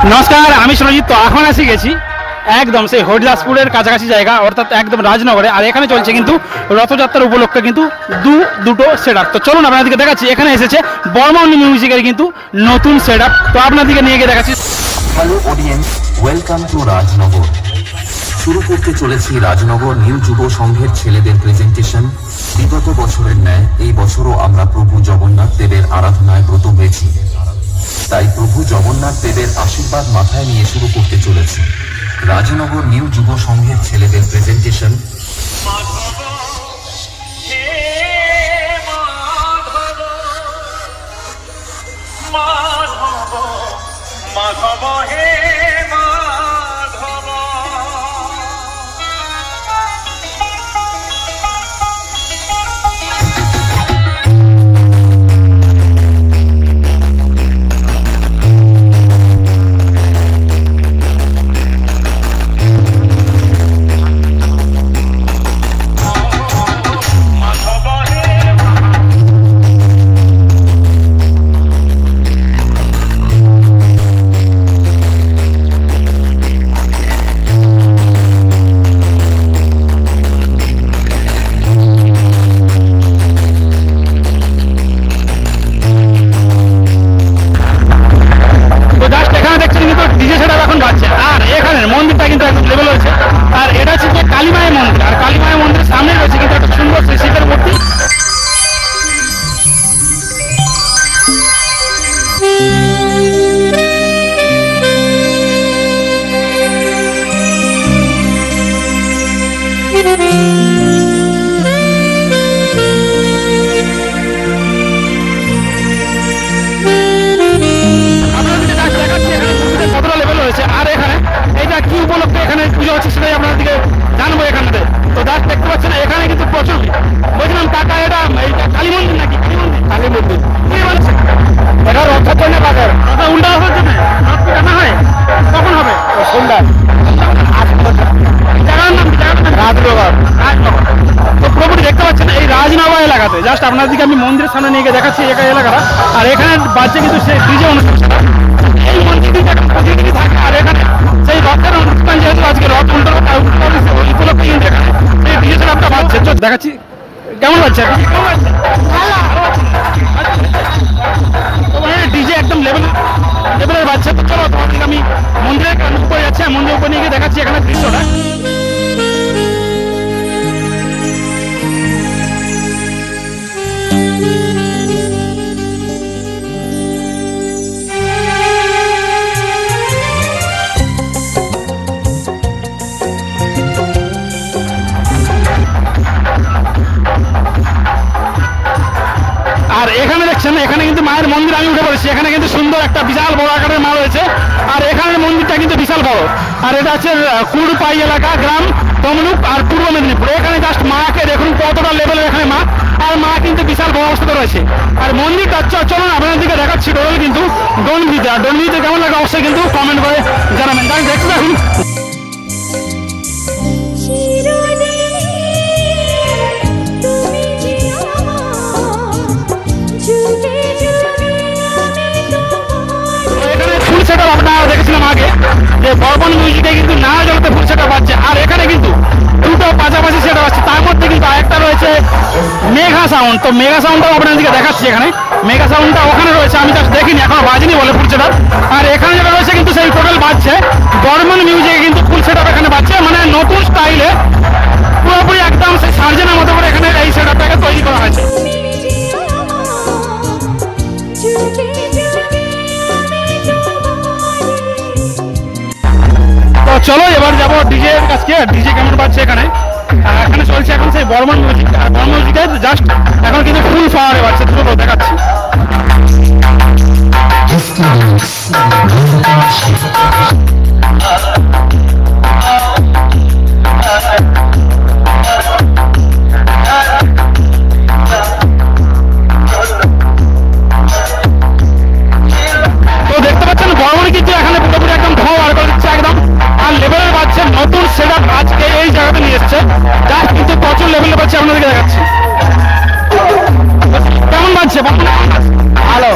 নমস্কার, আমি সুরজিৎ। তো এখন এসে গেছি একদম সেই হরিদাসপুরের কাছাকাছি জায়গা, অর্থাৎ একদম রাজনগরে। আর এখানে চলছে কিন্তু রথযাত্রার উপলক্ষে কিন্তু দুটো সেট আপ। তো চলুন আপনাদেরকে দেখাচ্ছি। এখানে এসেছে বর্মন মিউজিকের কিন্তু নতুন সেট আপ, তো আপনাদেরকে নিয়ে গিয়ে দেখাচ্ছি। Hello audience, welcome to Rajnagar. শুরু করতে চলেছি রাজনগর নিউ যুব সংঘের ছেলেদের প্রেজেন্টেশন। বিগত বছরের ন্যায় এই বছরও আমরা প্রভু জগন্নাথ দেবের আরাধনায় ব্রত হয়েছি, তাই প্রভু জগন্নাথ দেবের আশীর্বাদ মাথায় নিয়ে শুরু করতে চলেছি রাজনগর নিউ যুব সংঘের ছেলেদের প্রেজেন্টেশন। মন্দিরটা কিন্তু একদম লেভেল হয়েছে। আর এটা হচ্ছে যে কালীমায়ের মন্দির, আর কালীমায়ের মন্দিরের সামনে রয়েছে কিন্তু একটা সুন্দর শিবের মূর্তি। আর এখানে এইটা কি উপলক্ষে এখানে পুজো হচ্ছে সেটাই আপনাদেরকে জানবো এখানে। তো দাস দেখতে পাচ্ছেন এখানে কিন্তু প্রচুর, বলছিলাম কাকা এটা কালী মন্দির নাকি? কালী মন্দির কি বলছে? এটা রথযাত্রা বাজার উল্টা হওয়ার জন্য রথ টানা হয়, কখন হবে? সন্ধ্যা। জায়গার নাম রাজনগর। তো পুরোপুরি দেখতে পাচ্ছেন এই রাজনগর এলাকাতে। জাস্ট আপনাদেরকে আমি মন্দিরের সামনে নিয়ে গিয়ে দেখাচ্ছি এই এলাকাটা। আর এখানে বাজছে কিন্তু সেই ডিজে অনুষ্ঠান, এই মন্দিরটি প্রতিদিনই থাকে। আর এখানে সেই রথের অনুষ্ঠান, যেহেতু আজকে রথ উল্টো উপলক্ষে কিন্তু এখানে সেই ডিজে সেটআপটা বাজছে। দেখাচ্ছি কেমন লাগছে। ডিজে একদম লেভেলের বাজছে। তো চলো তোমাদেরকে আমি মন্দিরের উপরে যাচ্ছি, মন্দিরের উপরে নিয়ে গিয়ে দেখাচ্ছি এখানে দৃশ্যটা। আর এখানে দেখছেন এখানে কিন্তু মায়ের মন্দির আমি উঠে পড়েছি। এখানে কিন্তু সুন্দর একটা বিশাল বড় আকারের মা রয়েছে। আর এখানের মন্দিরটা কিন্তু বিশাল বড়। আর এটা হচ্ছে কুড়পাই এলাকা, গ্রাম তমলুক আর পূর্ব মেদিনীপুর। এখানে জাস্ট মাকে দেখুন কতটা লেভেলের এখানে মা, আর মা কিন্তু বিশাল বড় অবস্থাতে রয়েছে। আর মন্দিরটা চলুন আপনাদের দিকে দেখাচ্ছি। টোটাল কিন্তু ডনভিতে, আর ডনভিতে কেমন লাগে অবশ্যই কিন্তু কমেন্ট করে জানাবেন। তাই দেখতে থাকুন। আপনারা দেখেছিলাম আগে যে বর্মন মিউজিকে কিন্তু না জগতে ফুল সেটা পাচ্ছে। আর এখানে কিন্তু দুটো পাশাপাশি সেটা পাচ্ছে, তার মধ্যে কিন্তু আরেকটা রয়েছে মেগা সাউন্ড। তো মেগা সাউন্ডটাও আপনাদেরকে দেখাচ্ছি। এখানে মেগা সাউন্ডটা ওখানে রয়েছে, আমি জাস্ট দেখিনি, এখনো বাজেনি বলে ফুল সেট আপ। আর এখানে যেটা রয়েছে কিন্তু সেই টোটাল বাজছে বর্মন মিউজিকে কিন্তু ফুল সেট আপ এখানে বাজছে, মানে নতুন স্টাইলে পুরোপুরি একদম সেই সার্জেনের মতো করে এখানে এই সেট আপটাকে তৈরি করা হয়েছে। তো চলো এবার যাবো ডিজে এর কাছে। ডিজে কেমন পাচ্ছে এখানে? এখানে চলছে এখন সেই বর্মন মিউজিক। আর বর্মন মিউজিকে জাস্ট এখন কিন্তু ফুল পাওয়ারে পাচ্ছে। চলো দেখাচ্ছি। তো দেখতে পাচ্ছেন বর্মন কিন্তু এখানে পুরোপুরি একদম ধোঁয়া বার করে দিচ্ছে একদম। আর লেভেলের বাজছে নতুন সেট আপ আজকে এই জায়গাতে নিয়ে এসছে, যার কিন্তু প্রচুর লেভেলে পাচ্ছে। আপনাদেরকে দেখাচ্ছি কেমন বাজছে। ভালো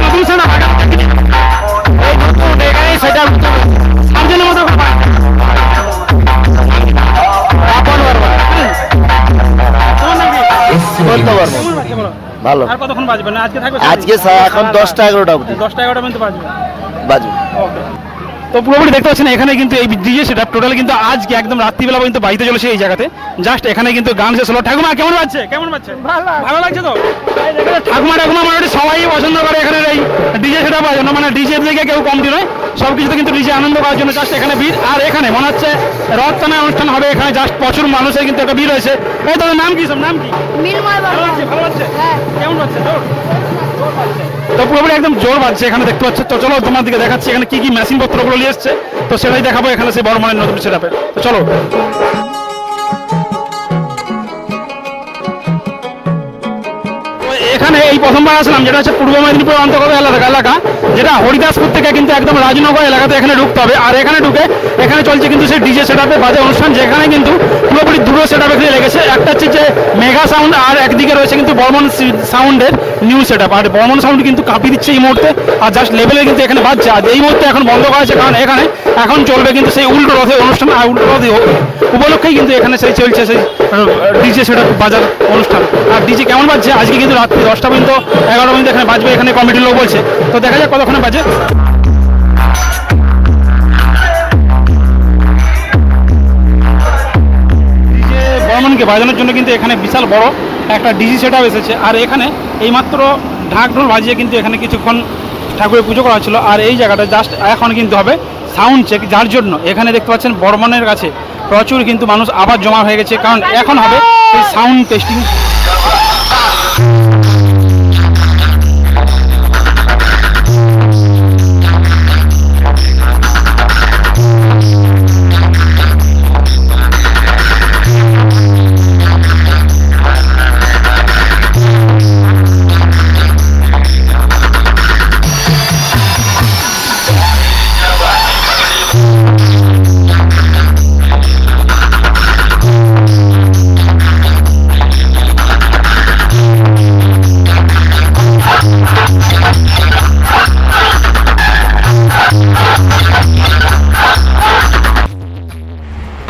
নতুন সেট আপ। ভালো। আর কতক্ষণ বাজবে না আজকে থাকবে? আজকে এখন 10টা 11টা অবধি 10টা 11টা পর্যন্ত বাজবে। বাজবে। তো পুরোপুরি দেখতে পাচ্ছেন এখানে কিন্তু এই ডিজে সেটআপ টোটাল কিন্তু আজকে একদম রাত্রিবেলা পর্যন্ত বাড়িতে চলেছে এই জায়গাতে। জাস্ট এখানে কিন্তু গান শেষ হলো। ঠাকুমা কেমন লাগছে? কেমন লাগছে? ভালো লাগছে তো? ঠাকুমা মোটামুটি সবাই পছন্দ করে এখানে এই ডিজে সেটআপ পাওয়ার জন্য, মানে ডিজে থেকে কেউ কমতি নয়, সব কিছুতে কিন্তু ডিজে আনন্দ করার জন্য জাস্ট এখানে ভিড়। আর এখানে মনে হচ্ছে রথ টানা অনুষ্ঠান হবে, এখানে জাস্ট প্রচুর মানুষের কিন্তু একটা ভিড় হয়েছে। এই তোদের নাম কি? সব নাম কি? ভালো লাগছে? ভালো লাগছে? কেমন লাগছে? তো পুরোপুরি একদম জোর বাজছে এখানে দেখতে পাচ্ছ। তো চলো তোমার দিকে দেখাচ্ছি এখানে কি কি মেশিন পত্রগুলো নিয়ে এসছে, তো সেটাই দেখাবো এখানে সেই বর্ধমানের নতুন সেটআপে। তো চলো। এখানে এই প্রথমবার আসলাম, যেটা হচ্ছে পূর্ব মেদিনীপুর অন্তর্গত এলাকা, যেটা হরিদাসপুর থেকে কিন্তু একদম রাজনগর এলাকাতে এখানে ঢুকতে হবে। আর এখানে ঢুকে এখানে চলছে কিন্তু সেই ডিজে সেটআপে বাজে অনুষ্ঠান, যেখানে কিন্তু পুরোপুরি দুটো সেটআপ এখানে লেগেছে। একটা হচ্ছে যে মেগা সাউন্ড, আর একদিকে রয়েছে কিন্তু বর্মন সাউন্ডের নিউ সেটআপ। আর বর্মন সাউন্ড কিন্তু কাঁপিয়ে দিচ্ছে এই মুহূর্তে, আর জাস্ট লেভেলে কিন্তু এখানে বাজছে। আর এই মুহূর্তে এখন বন্ধ করা হয়েছে, কারণ এখানে এখন চলবে কিন্তু সেই উল্টো রথের অনুষ্ঠান। আর উল্টো রথ উপলক্ষেই কিন্তু এখানে সেই চলছে সেই ডিজে সেটআপ বাজার অনুষ্ঠান। আর ডিজে কেমন বাজছে আজকে কিন্তু রাত্রি 10টা পর্যন্ত 11টা পর্যন্ত এখানে বাজবে, এখানে কমিটির লোক বলছে। তো দেখা যাক কতক্ষণে বাজে। ডিজে বর্মনকে বাজানোর জন্য কিন্তু এখানে বিশাল বড় একটা ডিজি সেটআপ এসেছে। আর এখানে এইমাত্র ঢাক ঢোল বাজিয়ে কিন্তু এখানে কিছুক্ষণ ঠাকুরের পুজো করা ছিল। আর এই জায়গাটা জাস্ট এখন কিন্তু হবে সাউন্ড চেক, যার জন্য এখানে দেখতে পাচ্ছেন বর্মনের কাছে প্রচুর কিন্তু মানুষ আবার জমা হয়ে গেছে, কারণ এখন হবে এই সাউন্ড টেস্টিং।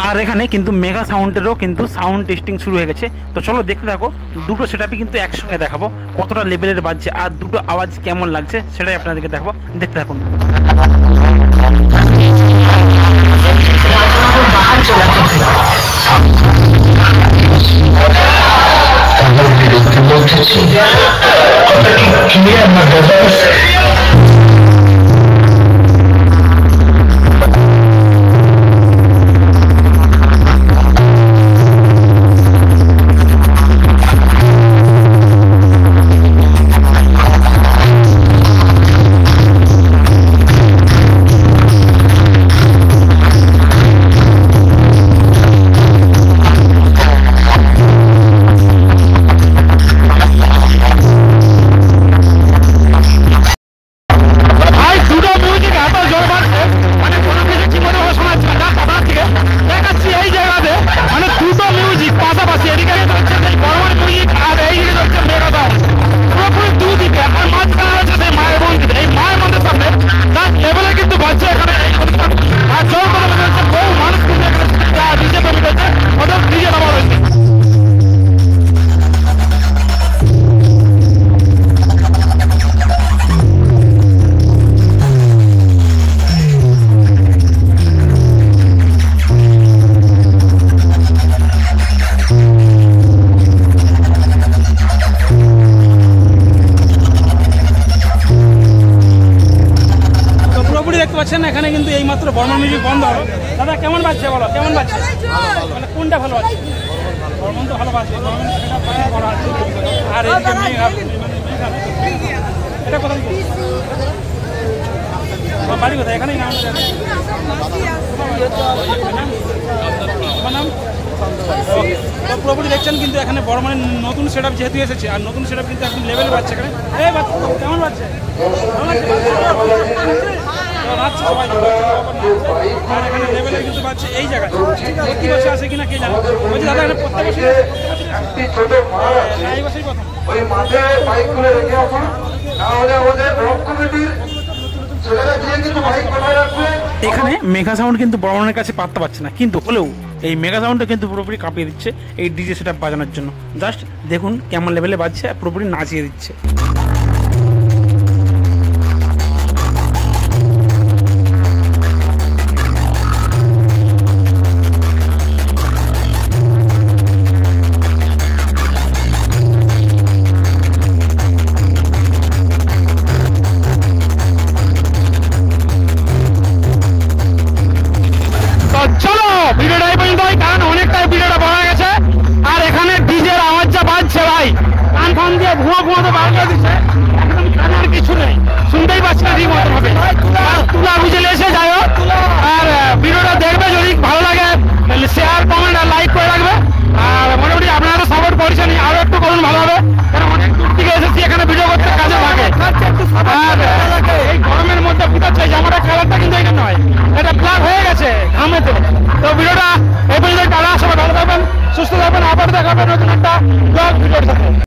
আর এখানে কিন্তু মেগা সাউন্ডেরও কিন্তু সাউন্ড টেস্টিং শুরু হয়ে গেছে। তো চলো দেখতে থাকো, দুটো সেটআপই কিন্তু একসঙ্গে দেখাবো কতটা লেভেলের বাজছে আর দুটো আওয়াজ কেমন লাগছে সেটাই আপনাদেরকে দেখাবো, দেখতে থাকুন। এখানে কিন্তু এইমাত্র বর্মন মিউজিক বন্ধ হলো। দাদা কেমন বাজছে বলো, কেমন বাজছে? মানে কোনটা ভালো বাজছে? বর্মন তো ভালো বাজছে, বর্মন সেটা করা আছে। আর এটা কোথায় বাড়ি কোথায়? এখানেই নাম নাম পুরোপুরি দেখছেন কিন্তু এখানে বর্মনের নতুন সেটআপ যেহেতু এসেছে, আর নতুন সেটআপ কিন্তু এখন লেভেল বাজছে এখানে। এই বাচ্চা কেমন বাজছে? সবাই আর এখানে লেভেলে কিন্তু পাচ্ছে এই জায়গায় প্রতি বছর আসে কিনা কে জানে। বলছি দাদা এখানে প্রত্যেক বছর এই বছরই প্রথম। এখানে মেগা সাউন্ড কিন্তু বর্মনের কাছে পাত্তা পাচ্ছে না, কিন্তু হলেও এই মেগা সাউন্ডটা কিন্তু পুরোপুরি কাঁপিয়ে দিচ্ছে এই ডিজে সেটআপ বাজানোর জন্য। জাস্ট দেখুন কেমন লেভেলে বাজছে, পুরোপুরি নাচিয়ে দিচ্ছে। চলো ভিডিওটা এই পর্যন্ত, কারণ অনেকটাই ভিডিওটা বড় হয়ে গেছে। আর এখানে ডিজের আওয়াজ যা বাজছে ভাই, কান ফান দিয়ে ধোঁয়া তো বার করে দিচ্ছে, একদম কানে আর কিছু নেই, শুনতেই পাচ্ছি না ঠিক মতো হবে। তুলা বুঝে এসে যাই হোক, আর ভিডিওটা দেখবে, যদি ভালো লাগে শেয়ার কমেন্ট আর লাইক করে রাখবে। আর মোটামুটি আপনারা তো সাপোর্ট করছেন, আরো একটু করুন, ভালো হবে, কারণ অনেক দূর থেকে এসেছি এখানে ভিডিও করতে, কাজে থাকে। আর এই গরমের মধ্যে বুঝাচ্ছে জামাটা কালারটা কিন্তু এটা নয়, এটা ব্ল্যাক হয়ে গেছে ঘামেতে। তো ভিডিওটা এই পর্যন্ত, সবাই ভালো থাকবেন, সুস্থ থাকবেন, আবার দেখাবেন নতুন একটা ব্লগ ভিডিওর সাথে।